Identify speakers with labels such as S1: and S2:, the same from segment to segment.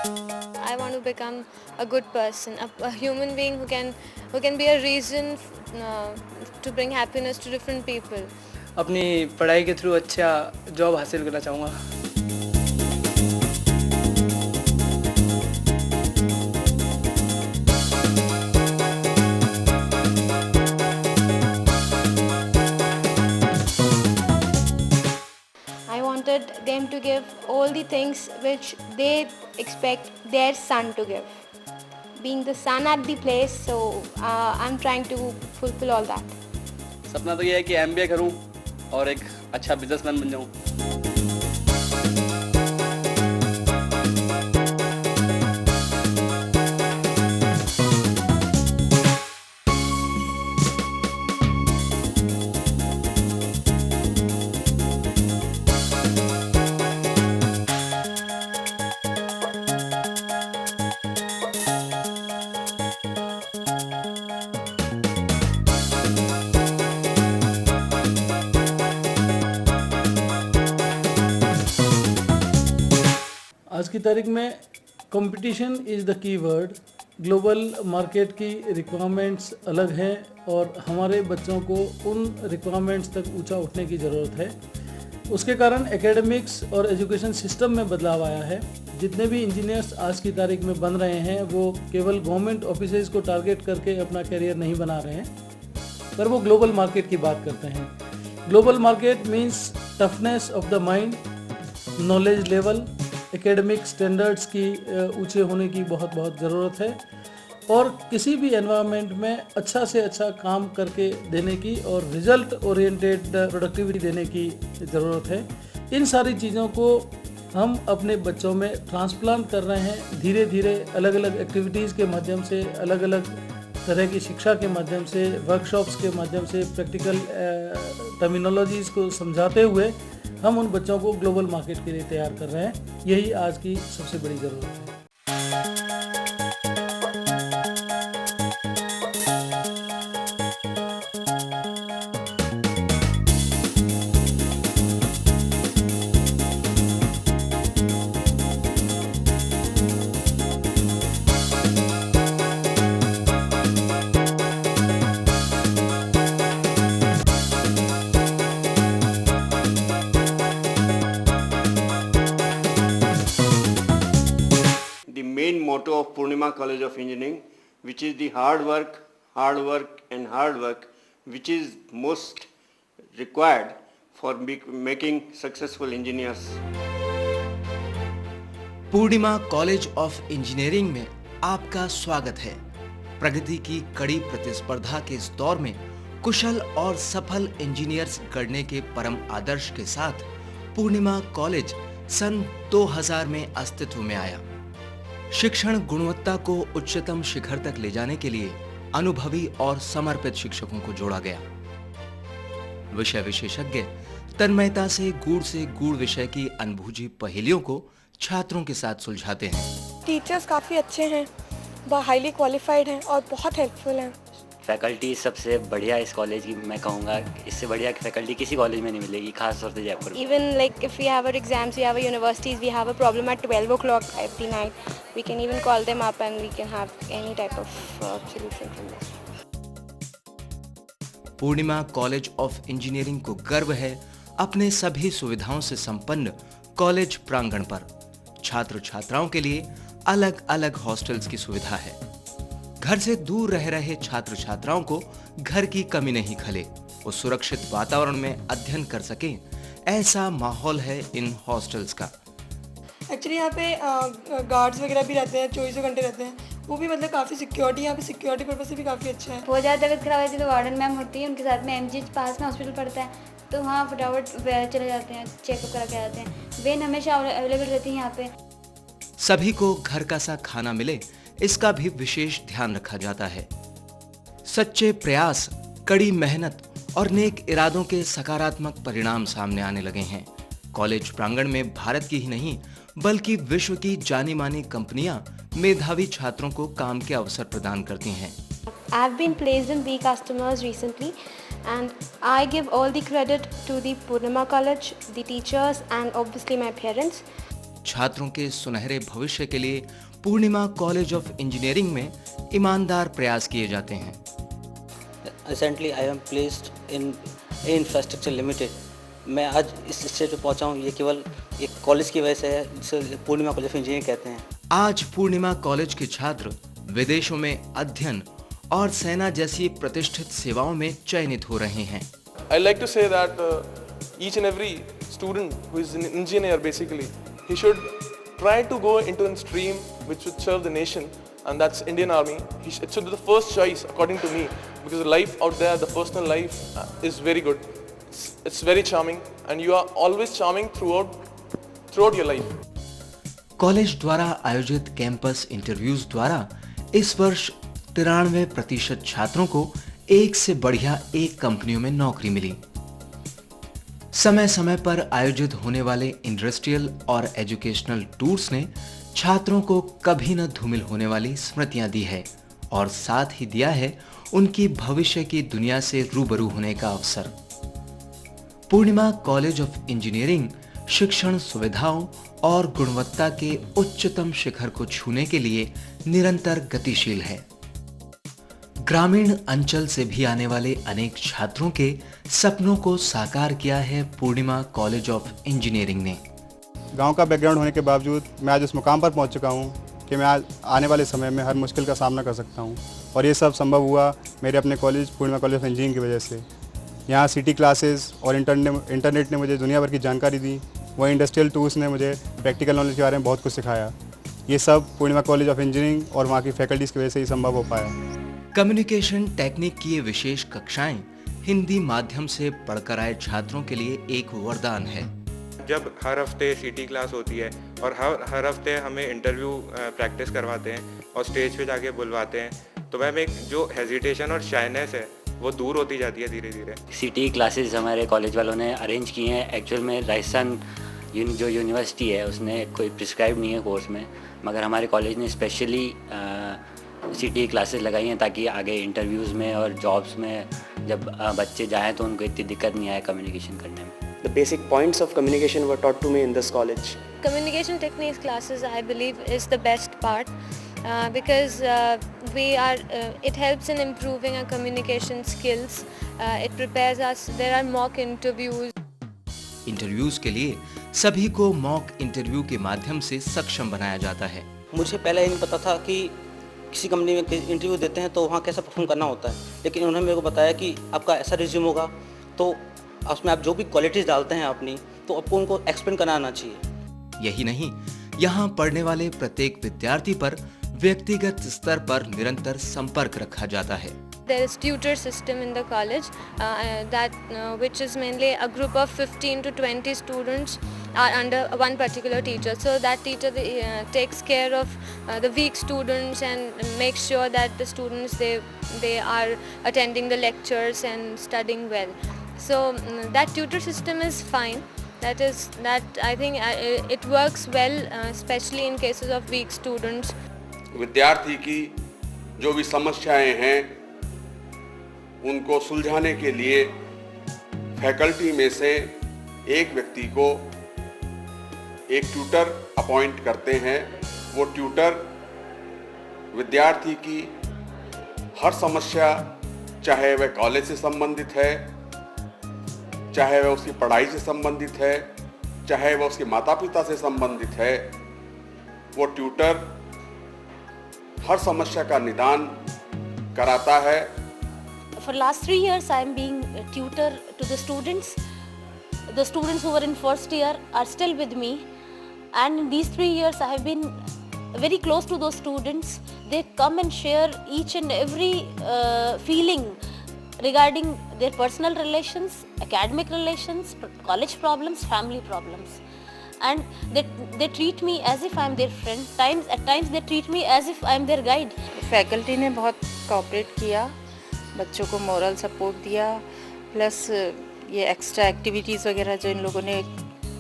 S1: I want to become a good person, a human being who can be a reason to bring happiness to different people.
S2: अपनी पढ़ाई के through अच्छा job हासिल करना चाहूँगा।
S3: I wanted them to give all the things which they expect their son to give. Being the son at the place, so I'm trying to fulfill all that.
S2: सपना तो ये है कि MBA करूँ और एक अच्छा बिजनेसमैन बन जाऊँ।
S4: आज की तारीख में competition is the key word. Global market की रिक्वायरमेंट्स अलग हैं और हमारे बच्चों को उन रिक्वायरमेंट्स तक ऊंचा उठने की ज़रूरत है। उसके कारण एकेडमिक्स और एजुकेशन सिस्टम में बदलाव आया है। जितने भी इंजीनियर्स आज की तारीख में बन रहे हैं वो केवल गवर्नमेंट ऑफिसेज को टारगेट करके अपना करियर नहीं बना रहे हैं, पर वो ग्लोबल मार्केट की बात करते हैं। Global market means toughness of the mind, knowledge level, academic standards की ऊंचे होने की बहुत ज़रूरत है और किसी भी एनवायरनमेंट में अच्छा से अच्छा काम करके देने की और रिजल्ट ओरिएंटेड प्रोडक्टिविटी देने की ज़रूरत है। इन सारी चीज़ों को हम अपने बच्चों में ट्रांसप्लांट कर रहे हैं। धीरे धीरे अलग अलग एक्टिविटीज़ के माध्यम से, अलग अलग तरह की शिक्षा के माध्यम से, वर्कशॉप्स के माध्यम से, प्रैक्टिकल टर्मिनोलॉजीज़ को समझाते हुए हम उन बच्चों को ग्लोबल मार्केट के लिए तैयार कर रहे हैं। यही आज की सबसे बड़ी ज़रूरत है।
S5: Main motto of Purnima College of Engineering, which is the hard work, and hard work, which is most required for making successful engineers.
S6: Purnima college of engineering में आपका स्वागत है। प्रगति की कड़ी प्रतिस्पर्धा के इस दौर में कुशल और सफल इंजीनियर्स गढ़ने के परम आदर्श के साथ पूर्णिमा कॉलेज सन 2000 में अस्तित्व में आया। शिक्षण गुणवत्ता को उच्चतम शिखर तक ले जाने के लिए अनुभवी और समर्पित शिक्षकों को जोड़ा गया। विषय विशेषज्ञ तन्मयता से गूढ़ विषय की अनबूझी पहेलियों को छात्रों के साथ सुलझाते हैं।
S7: टीचर्स काफ़ी अच्छे हैं, बहुत हाईली क्वालिफाइड हैं और बहुत हेल्पफुल हैं।
S8: फैकल्टी सबसे बढ़िया इस कॉलेज की मैं कहूँगा, इससे बढ़िया फैकल्टी किसी कॉलेज में नहीं मिलेगी, खास तौर से Jaipur.
S3: Even like if we have our exams, we have our universities, we have a problem at 12 o'clock every night, we can even call them up and we can have any type of solution from this.
S6: Purnima college of engineering को गर्व है अपने सभी सुविधाओं से संपन्न college प्रांगण पर। छात्र छात्राओं के लिए अलग अलग हॉस्टल्स की सुविधा है। घर से दूर रह रहे छात्र छात्राओं को घर की कमी नहीं खले, वो सुरक्षित वातावरण में अध्ययन कर सकें, ऐसा माहौल है इन हॉस्टल्स का।
S7: एक्चुअली यहाँ पे गार्ड्स वगैरह भी रहते हैं, 24 घंटे रहते हैं, वो भी मतलब काफ़ी सिक्योरिटी, यहाँ पे सिक्योरिटी पर्पज से भी काफ़ी अच्छा है।
S3: बहुत ज़्यादा तबीयत खराब होती है तो वार्डन मैम होती है, उनके साथ में MGH पास में हॉस्पिटल पड़ता है, तो वहाँ फटाफट चले जाते हैं, चेकअप करा के आते हैं। वेन हमेशा अवेलेबल रहती है यहाँ पे।
S6: सभी को घर का सा खाना मिले, इसका भी विशेष ध्यान रखा जाता है। सच्चे प्रयास, कड़ी मेहनत और नेक इरादों के सकारात्मक परिणाम सामने आने लगे हैं। कॉलेज प्रांगण में भारत की ही नहीं बल्कि विश्व की जानी मानी कंपनियां मेधावी छात्रों को काम के अवसर प्रदान करती हैं।
S3: I've been placed in B customers recently and I give all the credit to the Purnima College, the teachers and obviously my parents.
S6: छात्रों के सुनहरे भविष्य के लिए पूर्णिमा कॉलेज ऑफ इंजीनियरिंग में ईमानदार प्रयास किए जाते हैं।
S9: Recently I am placed in infrastructure limited. मैं आज इस स्टेज पे पहुंचा हूं, ये केवल एक कॉलेज की वजह से है, जिसे पूर्णिमा कॉलेज ऑफ इंजीनियरिंग कहते हैं।
S6: आज पूर्णिमा कॉलेज के छात्र विदेशों में अध्ययन और सेना जैसी प्रतिष्ठित सेवाओं में चयनित हो रहे हैं।
S10: I like to say that each and every student who is an engineer basically, he should try to go into a stream which would serve the nation, and that's Indian Army. It should be the first choice according to me, because the life out there, the personal life is very good. It's very charming and you are always charming throughout your life.
S6: College द्वारा आयोजित campus interviews द्वारा इस वर्ष 93% छात्रों को एक से बढ़िया एक कंपनियों में नौकरी मिली। समय समय पर आयोजित होने वाले इंडस्ट्रियल और एजुकेशनल टूर्स ने छात्रों को कभी न धूमिल होने वाली स्मृतियां दी है और साथ ही दिया है उनकी भविष्य की दुनिया से रूबरू होने का अवसर। पूर्णिमा कॉलेज ऑफ इंजीनियरिंग शिक्षण सुविधाओं और गुणवत्ता के उच्चतम शिखर को छूने के लिए निरंतर गतिशील है। ग्रामीण अंचल से भी आने वाले अनेक छात्रों के सपनों को साकार किया है पूर्णिमा कॉलेज ऑफ इंजीनियरिंग ने।
S11: गांव का बैकग्राउंड होने के बावजूद मैं आज इस मुकाम पर पहुंच चुका हूं कि मैं आज आने वाले समय में हर मुश्किल का सामना कर सकता हूं, और ये सब संभव हुआ मेरे अपने college Purnima college of engineering की वजह से। यहाँ सिटी क्लासेस और इंटरनेट ने मुझे दुनिया भर की जानकारी दी, वह इंडस्ट्रियल टूल्स ने मुझे प्रैक्टिकल नॉलेज के बारे में बहुत कुछ सिखाया। ये सब पूर्णिमा कॉलेज ऑफ इंजीनियरिंग और वहाँ की फैकल्टीज़ की वजह से ही संभव हो पाया।
S6: कम्युनिकेशन टेक्निक की ये विशेष कक्षाएं हिंदी माध्यम से पढ़कर आए छात्रों के लिए एक वरदान है।
S12: जब हर हफ्ते सिटी क्लास होती है और हर हफ्ते हमें इंटरव्यू प्रैक्टिस करवाते हैं और स्टेज पे जाके बुलवाते हैं, तो मैम एक जो हेजिटेशन और शाइनेस है वो दूर होती जाती है धीरे धीरे।
S8: सिटी क्लासेस हमारे कॉलेज वालों ने अरेंज किए हैं। एक्चुअल में राजस्थान जो यूनिवर्सिटी है उसने कोई प्रिस्क्राइब नहीं है कोर्स में, मगर हमारे कॉलेज ने स्पेशली सिटी क्लासेस लगाई हैं ताकि आगे इंटरव्यूज़ में और जॉब्स में जब बच्चे जाएं तो उनको इतनी दिक्कत नहीं आए कम्युनिकेशन करने में।
S13: The basic points of communication were taught to me in this college.
S1: Communication techniques classes, I believe, is the best part because it helps in improving our communication skills. It prepares us. There are mock interviews.
S6: Interviews के लिए सभी को mock interview के माध्यम से सक्षम बनाया जाता है।
S9: मुझे पहले ही नहीं पता था कि किसी कंपनी में इंटरव्यू देते हैं तो वहाँ कैसा परफॉर्म करना होता है, लेकिन उन्होंने मेरे को बताया कि आपका ऐसा रिज्यूम होगा तो उसमें आप जो भी क्वालिटीज़ डालते हैं अपनी, तो आपको उनको एक्सप्लेन करना आना चाहिए।
S6: यही नहीं, यहाँ पढ़ने वाले प्रत्येक विद्यार्थी पर व्यक्तिगत स्तर पर निरंतर संपर्क रखा जाता है।
S1: There is tutor system in the college which is mainly a group of 15 to 20 students are under one particular teacher. So that teacher takes care of the weak students and makes sure that the students they are attending the lectures and studying well. So that tutor system is fine. That I think it works well, especially in cases of weak students.
S14: विद्यार्थी की जो भी समस्याएं हैं उनको सुलझाने के लिए फैकल्टी में से एक व्यक्ति को एक ट्यूटर अपॉइंट करते हैं। वो ट्यूटर विद्यार्थी की हर समस्या, चाहे वह कॉलेज से संबंधित है, चाहे वह उसकी पढ़ाई से संबंधित है, चाहे वह उसके माता पिता से संबंधित है, वो ट्यूटर हर समस्या का निदान कराता है।
S15: For last 3 years, I am being a tutor to the students. The students who were in first year are still with me, and in these 3 years, I have been very close to those students. They come and share each and every feeling regarding their personal relations, academic relations, college problems, family problems. And they treat me as if I am their friend. At times they treat me as if I am their guide.
S16: Faculty ने बहुत cooperate किया, बच्चों को moral support दिया, plus ये extra activities वगैरह जो इन लोगों ने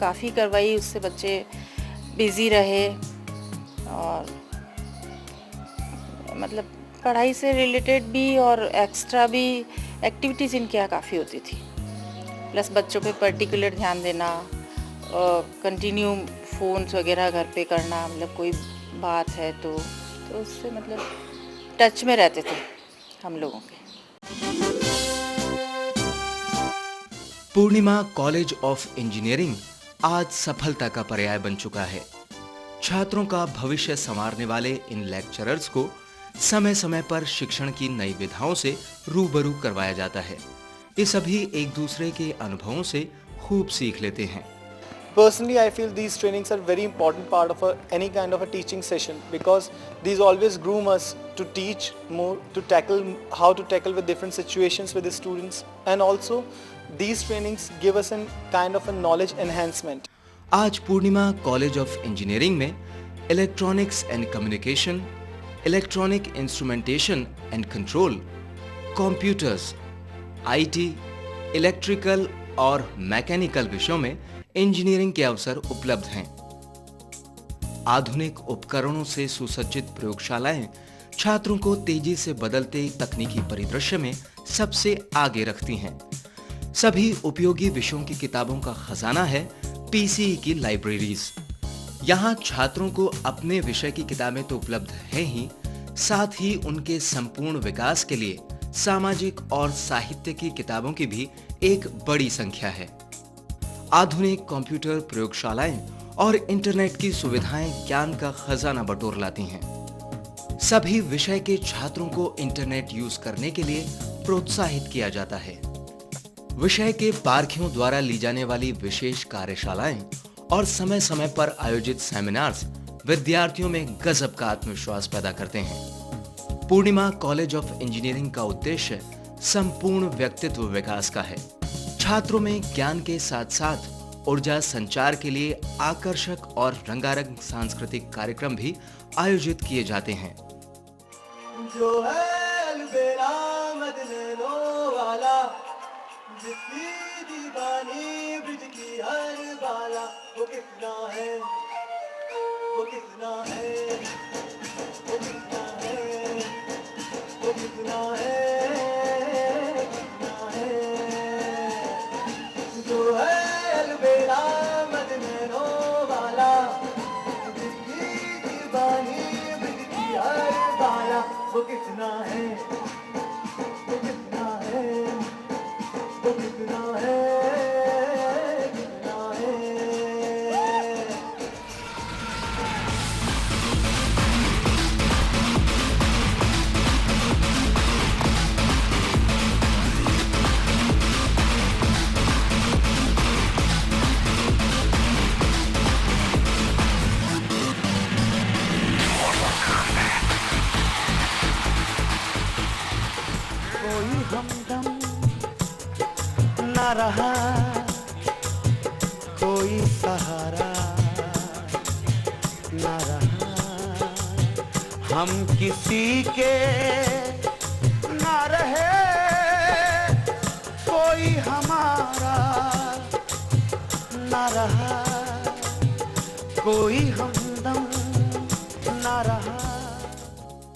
S16: काफ़ी करवाई, उससे बच्चे बिज़ी रहे और मतलब पढ़ाई से रिलेटेड भी और एक्स्ट्रा भी एक्टिविटीज़ इनके यहाँ काफ़ी होती थी। प्लस बच्चों पे पर्टिकुलर ध्यान देना, कंटिन्यू फ़ोन्स वगैरह घर पे करना, मतलब कोई बात है तो उससे मतलब टच में रहते थे हम लोगों के।
S6: पूर्णिमा कॉलेज ऑफ इंजीनियरिंग आज सफलता का पर्याय बन चुका है। छात्रों का भविष्य संवारने वाले इन लेक्चरर्स को समय समय पर शिक्षण की नई विधाओं से रूबरू करवाया जाता है। ये सभी एक दूसरे के अनुभवों से खूब सीख लेते हैं।
S17: Personally, I feel these trainings are very important part of any kind of a teaching session, because these always groom us to teach more, to tackle how to tackle with different situations with the students, and also these trainings give us a kind of a knowledge enhancement.
S6: आज पूर्णिमा college of engineering में electronics and communication, electronic instrumentation and control, computers, IT, electrical और mechanical विषयों में engineering के अवसर उपलब्ध हैं। आधुनिक उपकरणों से सुसज्जित प्रयोगशालाएं छात्रों को तेजी से बदलते तकनीकी परिदृश्य में सबसे आगे रखती हैं। सभी उपयोगी विषयों की किताबों का खजाना है पीसीई की लाइब्रेरीज। यहाँ छात्रों को अपने विषय की किताबें तो उपलब्ध हैं ही, साथ ही उनके संपूर्ण विकास के लिए सामाजिक और साहित्य की किताबों की भी एक बड़ी संख्या है। आधुनिक कंप्यूटर प्रयोगशालाएं और इंटरनेट की सुविधाएं ज्ञान का खजाना बटोर लाती हैं। सभी विषय के छात्रों को इंटरनेट यूज करने के लिए प्रोत्साहित किया जाता है। विषय के पारखियों द्वारा ली जाने वाली विशेष कार्यशालाएं और समय समय पर आयोजित सेमिनार्स विद्यार्थियों में गजब का आत्मविश्वास पैदा करते हैं। पूर्णिमा कॉलेज ऑफ इंजीनियरिंग का उद्देश्य संपूर्ण व्यक्तित्व विकास का है। छात्रों में ज्ञान के साथ साथ ऊर्जा संचार के लिए आकर्षक और रंगारंग सांस्कृतिक कार्यक्रम भी आयोजित किए जाते हैं।
S18: जो है अलबेला मदनों वाला, जिसकी दीवानी ब्रिज की हर बाला, वो कितना है, वो कितना है, वो कितना है, वो कितना है, कितना है। जो है अलबेला मदनों वाला, जिसकी दीवानी ब्रिज की हर बाला, वो कितना है, वो कितना है, वो कितना है, कितना है। कोई हमदम ना रहा, कोई सहारा ना रहा, हम किसी के ना रहे, कोई हमारा ना रहा, कोई हमदम ना रहा।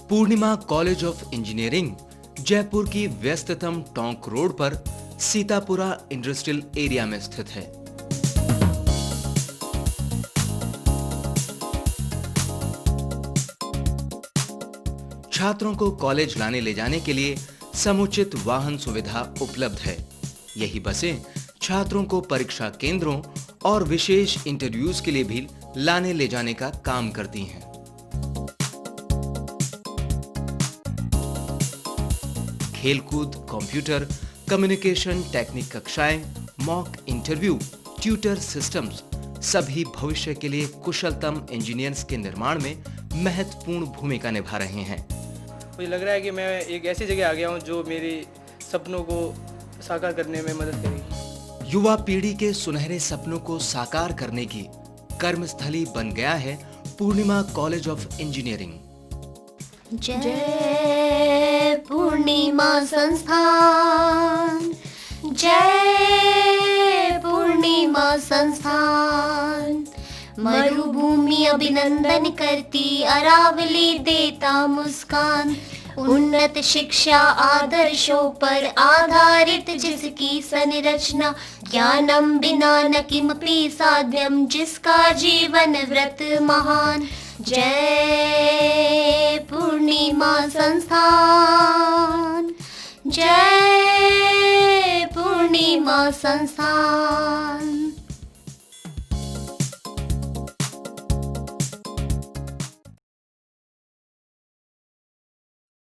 S6: पूर्णिमा कॉलेज ऑफ इंजीनियरिंग जयपुर की व्यस्ततम टोंक रोड पर सीतापुरा इंडस्ट्रियल एरिया में स्थित है। छात्रों को कॉलेज लाने ले जाने के लिए समुचित वाहन सुविधा उपलब्ध है। यही बसें छात्रों को परीक्षा केंद्रों और विशेष इंटरव्यूज के लिए भी लाने ले जाने का काम करती हैं। खेलकूद, कंप्यूटर, कम्युनिकेशन, टेक्निक कक्षाएं, मॉक इंटरव्यू, ट्यूटर सिस्टम्स सभी भविष्य के लिए कुशलतम इंजीनियर्स के निर्माण में महत्वपूर्ण भूमिका निभा रहे हैं।
S19: मुझे लग रहा है कि मैं एक ऐसी जगह आ गया हूं जो मेरे सपनों को साकार करने में मदद करेगी।
S6: युवा पीढ़ी के सुनहरे सपनों को साकार करने की कर्मस्थली बन गया है पूर्णिमा कॉलेज ऑफ इंजीनियरिंग।
S20: जय पूर्णिमा संस्थान, जय पूर्णिमा संस्थान। मरुभूमि अभिनंदन करती, अरावली देता मुस्कान, उन्नत शिक्षा आदर्शों पर आधारित जिसकी संरचना ज्ञानम बिना न किमपि साध्यम जिसका जीवन व्रत महान। जय पूर्णिमा संस्थान, जय पूर्णिमा संस्थान।